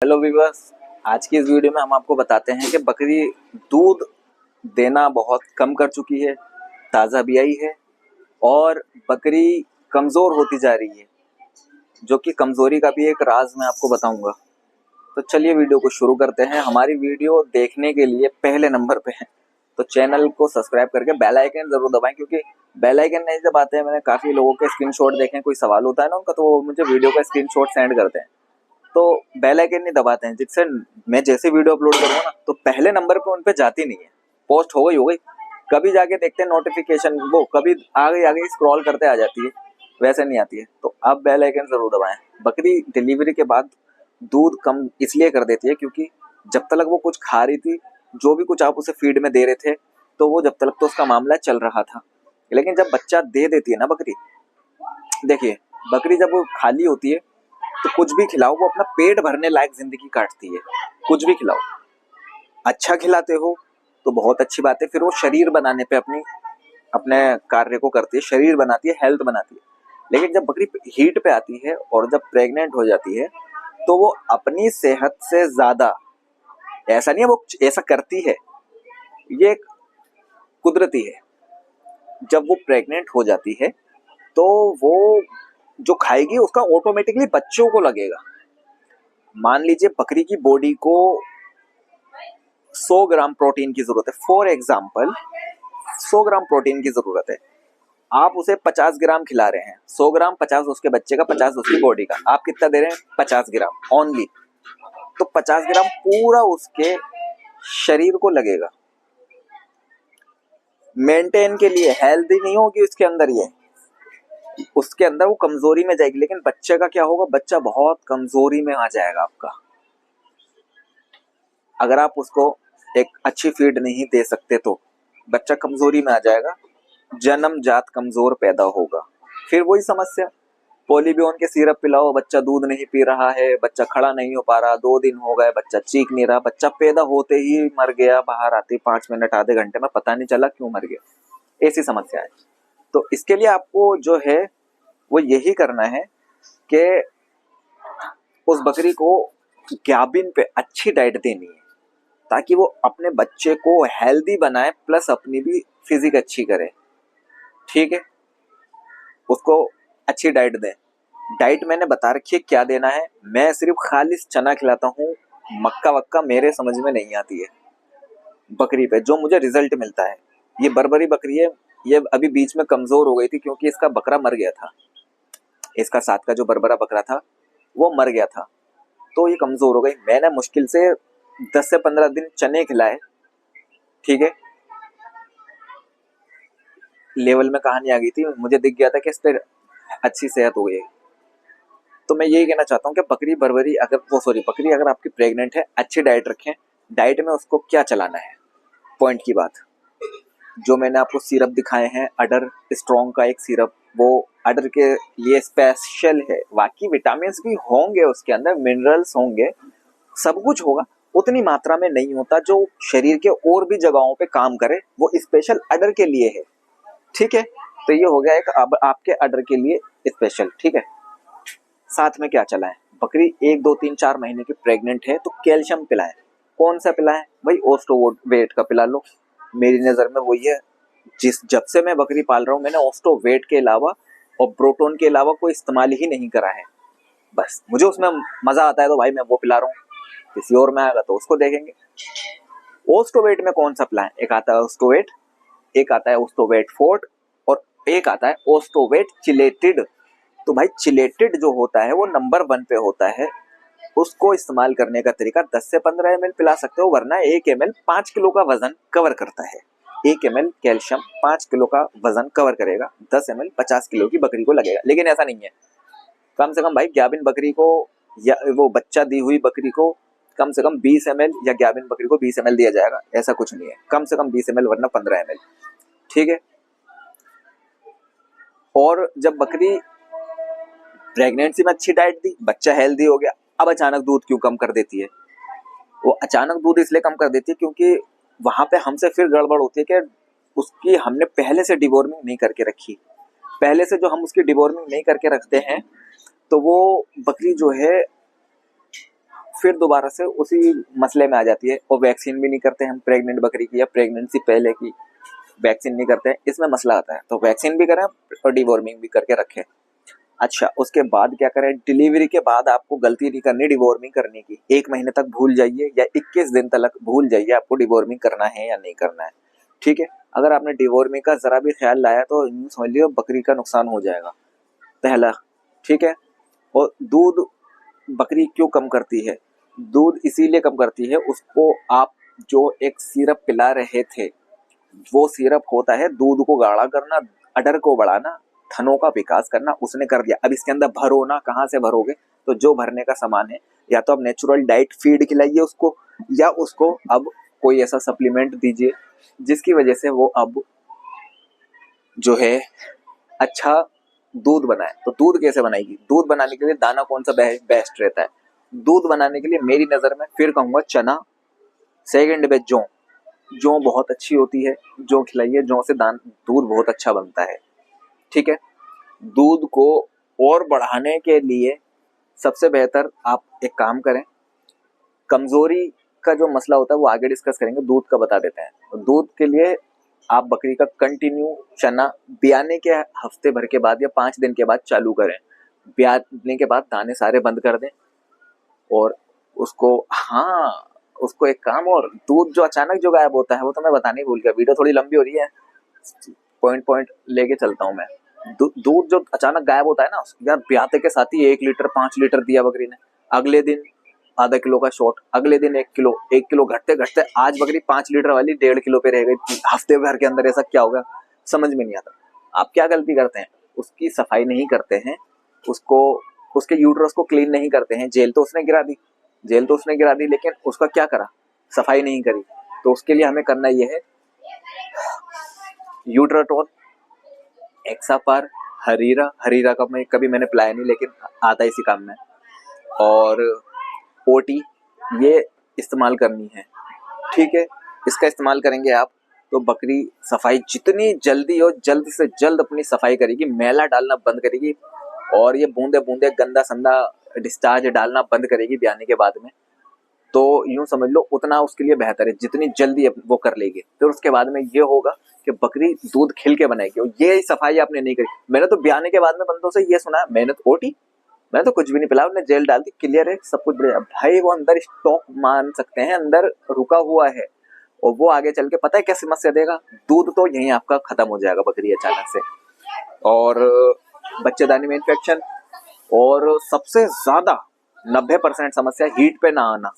Hello viewers, आज की इस वीडियो में हम आपको बताते हैं कि बकरी दूध देना बहुत कम कर चुकी है, ताज़ा भी आई है और बकरी कमज़ोर होती जा रही है, जो कि कमज़ोरी का भी एक राज मैं आपको बताऊंगा। तो चलिए वीडियो को शुरू करते हैं। हमारी वीडियो देखने के लिए पहले नंबर पे है, तो चैनल को सब्सक्राइब करके बेल आइकन ज़रूर दबाएं, क्योंकि बेल आइकन नहीं दबाते हैं। मैंने काफ़ी लोगों के स्क्रीनशॉट देखे हैं, कोई सवाल होता है ना उनका, तो वो मुझे वीडियो का स्क्रीनशॉट सेंड करते हैं, तो बेल आइकन नहीं दबाते हैं, जिससे मैं जैसे वीडियो अपलोड करूँगा ना तो पहले नंबर पे उन पे जाती नहीं है। पोस्ट हो गई कभी जाके देखते हैं नोटिफिकेशन, वो कभी आगे स्क्रॉल करते आ जाती है, वैसे नहीं आती है। तो आप बेल आइकन जरूर दबाएं। बकरी डिलीवरी के बाद दूध कम इसलिए कर देती है क्योंकि जब तक वो कुछ खा रही थी, जो भी कुछ आप उसे फीड में दे रहे थे, तो वो जब तक तो उसका मामला चल रहा था। लेकिन जब बच्चा दे देती है ना बकरी, देखिए बकरी जब वो खाली होती है तो कुछ भी खिलाओ, वो अपना पेट भरने लायक जिंदगी काटती है। कुछ भी खिलाओ, अच्छा खिलाते हो तो बहुत अच्छी बात है, फिर वो शरीर बनाने पे अपने कार्य को करती है, शरीर बनाती है, हेल्थ बनाती है। लेकिन जब बकरी हीट पे आती है और जब प्रेग्नेंट हो जाती है, तो वो अपनी सेहत से ज्यादा, ऐसा नहीं है वो ऐसा करती है, ये कुदरती है। जब वो प्रेग्नेंट हो जाती है तो वो जो खाएगी उसका ऑटोमेटिकली बच्चों को लगेगा। मान लीजिए बकरी की बॉडी को 100 ग्राम प्रोटीन की जरूरत है, फॉर एग्जाम्पल 100 ग्राम प्रोटीन की जरूरत है, आप उसे 50 ग्राम खिला रहे हैं। 100 ग्राम 50 उसके बच्चे का, 50 उसकी बॉडी का, आप कितना दे रहे हैं? 50 ग्राम ओनली। तो 50 ग्राम पूरा उसके शरीर को लगेगा। मेंटेन के लिए हेल्दी नहीं होगी उसके अंदर, ये उसके अंदर वो कमजोरी में जाएगी। लेकिन बच्चे का क्या होगा? बच्चा बहुत कमजोरी में आ जाएगा आपका। अगर आप उसको एक अच्छी फीड नहीं दे सकते तो बच्चा कमजोरी में आ जाएगा, जन्मजात कमजोर पैदा होगा। फिर वही समस्या, पोलिबियन के सिरप पिलाओ, बच्चा दूध नहीं पी रहा है, बच्चा खड़ा नहीं हो पा रहा, 2 दिन हो गए, बच्चा चीख नहीं रहा, बच्चा पैदा होते ही मर गया, बाहर आते 5 मिनट आधे घंटे में पता नहीं चला क्यों मर गया। ऐसी समस्या है। तो इसके लिए आपको जो है वो यही करना है कि उस बकरी को गाभिन पे अच्छी डाइट देनी है, ताकि वो अपने बच्चे को हेल्दी बनाए प्लस अपनी भी फिजिक अच्छी करे। ठीक है, उसको अच्छी डाइट दें। डाइट मैंने बता रखी है क्या देना है। मैं सिर्फ खालिस चना खिलाता हूँ, मक्का वक्का मेरे समझ में नहीं आती है बकरी पे। जो मुझे रिजल्ट मिलता है, ये बर्बरी बकरी है, ये अभी बीच में कमजोर हो गई थी क्योंकि इसका बकरा मर गया था। इसका साथ का जो बरबरा बकरा था वो मर गया था, तो ये कमजोर हो गई। मैंने मुश्किल से 10 से 15 दिन चने खिलाए, ठीक है, लेवल में कहानी आ गई थी, मुझे दिख गया था कि इस पर अच्छी सेहत हो गई। तो मैं यही कहना चाहता हूँ कि बकरी अगर आपकी प्रेग्नेंट है, अच्छी डाइट रखें। डाइट में उसको क्या चलाना है, पॉइंट की बात, जो मैंने आपको सिरप दिखाए हैं, अडर स्ट्रॉन्ग का एक सिरप, वो अडर के लिए स्पेशल है। बाकी विटामिन भी होंगे उसके अंदर, मिनरल्स होंगे, सब कुछ होगा, उतनी मात्रा में नहीं होता जो शरीर के और भी जगहों पे काम करे, वो स्पेशल अडर के लिए है। ठीक है, तो ये हो गया एक अब आपके अडर के लिए स्पेशल। ठीक है, साथ में क्या चलाएं? बकरी 1 2 3 4 महीने की प्रेग्नेंट है तो कैल्शियम पिलाएं। कौन सा पिलाएं भाई? ओस्टोवेट का पिला लो। मेरी नज़र में वही है। जब से मैं बकरी पाल रहा हूँ, मैंने ओस्टोवेट के अलावा और प्रोटोन के अलावा कोई इस्तेमाल ही नहीं करा है। बस मुझे उसमें मजा आता है तो भाई मैं वो पिला रहा हूँ। किसी और में आएगा तो उसको देखेंगे। ओस्टोवेट में कौन सा पिलाएं? एक आता है ओस्टोवेट, एक आता है ओस्टोवेट फोर्ट, और एक आता है ओस्टोवेट चिलेटेड। तो भाई चिलेटेड जो होता है वो नंबर 1 पे होता है। उसको इस्तेमाल करने का तरीका, 10 से 15 ml पिला सकते हो, वरना 1 ml 5 किलो का वजन कवर करता है। 1 ml कैल्शियम 5 किलो का वजन कवर करेगा, 10 ml 50 किलो की बकरी को लगेगा। लेकिन ऐसा नहीं है, कम से कम भाई गाभिन बकरी को या वो बच्चा दी हुई बकरी को कम से कम 20 ml, या गाभिन बकरी को 20 ml दिया जाएगा, ऐसा कुछ नहीं है। कम से कम 20 ml, वरना 15 ml। ठीक है, और जब बकरी प्रेगनेंसी में अच्छी डाइट दी, बच्चा हेल्दी हो गया, अब अचानक दूध क्यों कम कर देती है? वो अचानक दूध इसलिए कम कर देती है क्योंकि वहां पे हमसे फिर गड़बड़ होती है कि उसकी हमने पहले से डिवॉर्मिंग नहीं करके रखी। पहले से जो हम उसकी डिवॉर्मिंग नहीं करके रखते हैं, तो वो बकरी जो है फिर दोबारा से उसी मसले में आ जाती है, और वैक्सीन भी नहीं करते हम प्रेग्नेंट बकरी की, या प्रेगनेंसी पहले की वैक्सीन नहीं करते हैं, इसमें मसला आता है। तो वैक्सीन भी करें और डिवॉर्मिंग भी करके रखें। अच्छा, उसके बाद क्या करें, डिलीवरी के बाद आपको गलती नहीं करनी डिवॉर्मिंग करने की। 1 महीने तक भूल जाइए या 21 दिन तक भूल जाइए आपको डिवॉर्मिंग करना है या नहीं करना है, ठीक है। अगर आपने डिवॉर्मिंग का जरा भी ख्याल लाया तो समझ लियो बकरी का नुकसान हो जाएगा, पहला, ठीक है। और दूध बकरी क्यों कम करती है? दूध इसीलिए कम करती है, उसको आप जो एक सिरप पिला रहे थे, वो सिरप होता है दूध को गाढ़ा करना, अडर को बढ़ाना, थनों का विकास करना, उसने कर दिया। अब इसके अंदर भरो ना, कहाँ से भरोगे? तो जो भरने का सामान है, या तो आप नेचुरल डाइट फीड खिलाइए उसको, या उसको अब कोई ऐसा सप्लीमेंट दीजिए जिसकी वजह से वो अब जो है अच्छा दूध बनाए। तो दूध कैसे बनाएगी? दूध बनाने के लिए दाना कौन सा बेस्ट रहता है? दूध बनाने के लिए मेरी नज़र में फिर कहूँगा चना, सेकंड पे जौ। जौ बहुत अच्छी होती है, जौ खिलाइए, जौ से दूध बहुत अच्छा बनता है, ठीक है। दूध को और बढ़ाने के लिए सबसे बेहतर आप एक काम करें, कमजोरी का जो मसला होता है वो आगे डिस्कस करेंगे, दूध का बता देते हैं। तो दूध के लिए आप बकरी का कंटिन्यू चना ब्याने के हफ्ते भर के बाद या 5 दिन के बाद चालू करें। ब्याने के बाद दाने सारे बंद कर दें, और उसको, हाँ, उसको एक काम, और दूध जो अचानक जो गायब होता है वो तो मैं बताने ही भूल गया, वीडियो थोड़ी लंबी हो रही है, पॉइंट पॉइंट लेके चलता हूँ मैं। दूध जो अचानक गायब होता है ना यार, ब्याते के साथ ही 1 लीटर 5 लीटर दिया बकरी ने, अगले दिन आधा किलो का शॉट, अगले दिन 1 किलो घटते घटते आज बकरी 5 लीटर वाली 1.5 किलो पे रह गई हफ्ते भर के अंदर। ऐसा क्या होगा समझ में नहीं आता। आप क्या गलती करते हैं, उसकी सफाई नहीं करते हैं, उसको, उसके यूट्रस को क्लीन नहीं करते हैं। जेल तो उसने गिरा दी, लेकिन उसका क्या करा, सफाई नहीं करी। तो उसके लिए हमें करना ये है, यूट्राटोन, एक्सापार, हरीरा का मैंने पिलाया नहीं, लेकिन आता इसी काम में, और ओटी, ये इस्तेमाल करनी है, ठीक है। इसका इस्तेमाल करेंगे आप तो बकरी सफाई जितनी जल्दी हो जल्द से जल्द अपनी सफाई करेगी, मैला डालना बंद करेगी, और ये बूंदे बूंदे गंदा संदा डिस्चार्ज डालना बंद करेगी ब्याने के बाद में। तो यूं समझ लो उतना उसके लिए बेहतर है, जितनी जल्दी वो कर लेगी। फिर उसके बाद में ये होगा कि बकरी दूध खिल के बनाएगी, और ये सफाई आपने नहीं करी। मैंने तो ब्याने के बाद में बंदों से ये सुना है, मैंने तो ओटी, मैंने तो कुछ भी नहीं पिलाया, उन्हें जेल डाल दी, क्लियर है, सब कुछ बढ़िया। भाई वो अंदर स्टॉक मान सकते हैं, अंदर रुका हुआ है, और वो आगे चल के पता है क्या समस्या देगा? दूध तो यहीं आपका खत्म हो जाएगा बकरी अचानक से, और बच्चेदानी में इन्फेक्शन, और सबसे ज्यादा 90% समस्या हीट पे ना आना,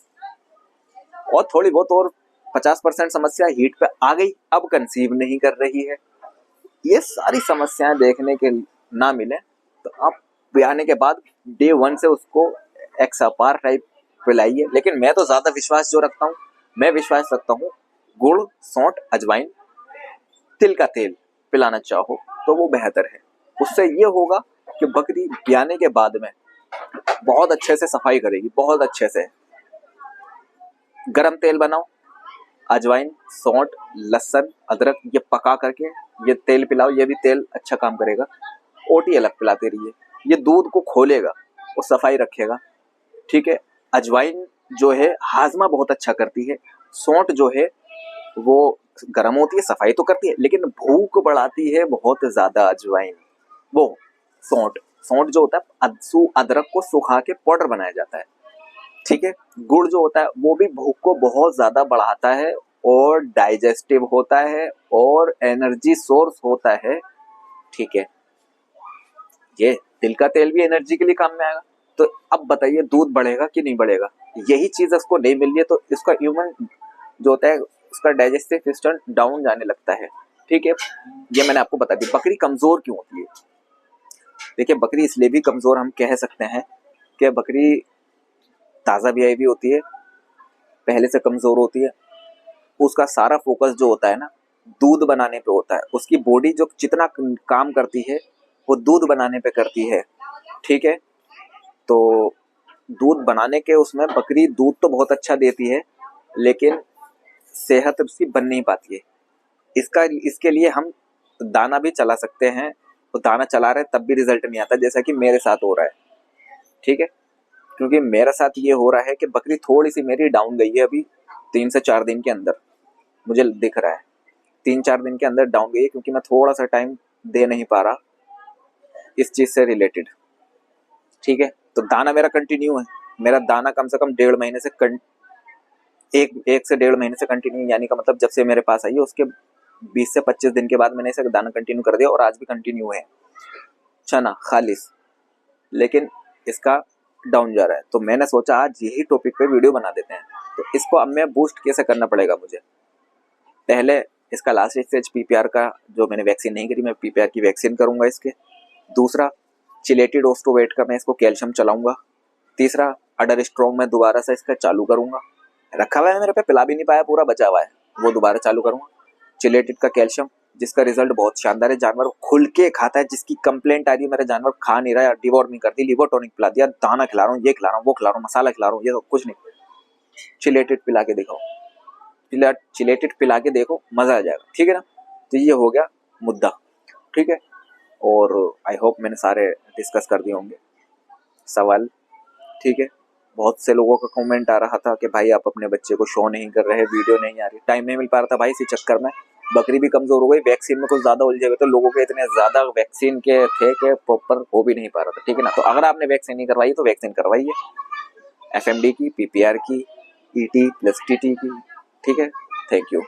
और थोड़ी बहुत और 50% समस्या हीट पे आ गई, अब कंसीव नहीं कर रही है। ये सारी समस्याएं देखने के ना मिले तो आप ब्याने के बाद डे 1 से उसको एक्सापार टाइप पिलाइए। लेकिन मैं तो ज्यादा विश्वास जो रखता हूँ, मैं विश्वास रखता हूँ गुड़, सौंठ, अजवाइन, तिल का तेल पिलाना चाहो तो वो बेहतर है। उससे ये होगा कि बकरी ब्याने के बाद में बहुत अच्छे से सफाई करेगी, बहुत अच्छे से। गरम तेल बनाओ, अजवाइन, सौंठ, लहसुन, अदरक ये पका करके ये तेल पिलाओ, ये भी तेल अच्छा काम करेगा। ओटी अलग पिलाते रहिए, ये दूध को खोलेगा और सफाई रखेगा, ठीक है। अजवाइन जो है हाजमा बहुत अच्छा करती है, सौंठ जो है वो गर्म होती है, सफाई तो करती है, लेकिन भूख बढ़ाती है बहुत ज्यादा अजवाइन। वो सौंठ जो होता है, अदरक को सुखा के पाउडर बनाया जाता है, ठीक है। गुड़ जो होता है वो भी भूख को बहुत ज्यादा बढ़ाता है, और डाइजेस्टिव होता है, और एनर्जी सोर्स होता है, ठीक है। ये तिल का तेल भी एनर्जी के लिए काम में आएगा। तो अब बताइए दूध बढ़ेगा कि नहीं बढ़ेगा? यही चीज उसको नहीं मिल रही है, तो इसका ह्यूमन जो होता है उसका डाइजेस्टिव सिस्टम डाउन जाने लगता है, ठीक है। ये मैंने आपको बता दी। बकरी कमजोर क्यों होती है? देखिए, बकरी इसलिए भी कमजोर हम कह सकते हैं कि बकरी ताजा ब्याई भी होती है, पहले से कमजोर होती है, उसका सारा फोकस जो होता है ना दूध बनाने पे होता है। उसकी बॉडी जो जितना काम करती है वो दूध बनाने पे करती है, ठीक है। तो दूध बनाने के उसमें बकरी दूध तो बहुत अच्छा देती है, लेकिन सेहत उसकी बन नहीं पाती है। इसके लिए हम दाना भी चला सकते हैं, तो दाना चला रहे तब भी रिजल्ट नहीं आता, जैसा कि मेरे साथ हो रहा है, ठीक है। क्योंकि मेरे साथ ये हो रहा है कि बकरी थोड़ी सी मेरी डाउन गई है अभी 3 से 4 दिन के अंदर, मुझे दिख रहा है 3-4 दिन के अंदर डाउन गई है, क्योंकि मैं थोड़ा सा टाइम दे नहीं पा रहा इस चीज़ से रिलेटेड। ठीक है, तो दाना मेरा कंटिन्यू है, मेरा दाना कम से कम 1.5 महीने से एक से 1.5 महीने से कंटिन्यू, यानी का मतलब जब से मेरे पास आई है उसके 20 से 25 दिन के बाद मैंने इसे दाना कंटिन्यू कर दिया, और आज भी कंटिन्यू है चना खालिस, लेकिन इसका डाउन जा रहा है। तो मैंने सोचा आज यही टॉपिक पे वीडियो बना देते हैं। तो इसको अब मैं बूस्ट कैसे करना पड़ेगा मुझे, पहले इसका लास्ट स्टेज पीपीआर का, जो मैंने वैक्सीन नहीं करी मैं पीपीआर की वैक्सीन करूंगा इसके। दूसरा चिलेटेड ओस्टोवेट का मैं इसको कैल्शियम चलाऊंगा। तीसरा अडर स्ट्रॉन्ग में दोबारा से इसका चालू करूंगा, रखा हुआ है मेरे पे, पिला भी नहीं पाया, पूरा बचा हुआ है, वो दोबारा चालू करूंगा। चिलेटेड का कैल्शियम, जिसका रिजल्ट बहुत शानदार है, जानवर खुल के खाता है, जिसकी कंप्लेंट आ रही है मेरा जानवर खा नहीं रहा है, डिवॉर्मिंग कर दी, लिवर टॉनिक पिला दिया, दाना खिला रहा हूँ, ये खिला रहा हूँ, वो खिला रहा हूँ, मसाला खिला रहा हूँ, ये तो कुछ नहीं, चिलेटेड पिला के दिखाओ, चिलेटेड पिला के देखो, मजा आ जाएगा। ठीक है ना, तो ये हो गया मुद्दा। ठीक है, और आई होप मैंने सारे डिस्कस कर दिए होंगे सवाल। ठीक है, बहुत से लोगों का कमेंट आ रहा था कि भाई आप अपने बच्चे को शो नहीं कर रहे, वीडियो नहीं आ रही, टाइम नहीं मिल पा रहा था भाई, इसी चक्कर में बकरी भी कमजोर हो गई, वैक्सीन में कुछ ज्यादा उलझे हुए थे, लोगों के इतने ज्यादा वैक्सीन के थे कि प्रॉपर हो भी नहीं पा रहा था। ठीक है ना, तो अगर आपने वैक्सीन नहीं करवाई तो वैक्सीन करवाइए, FMD की, PPR की, ET प्लस TT की। ठीक है, थैंक यू।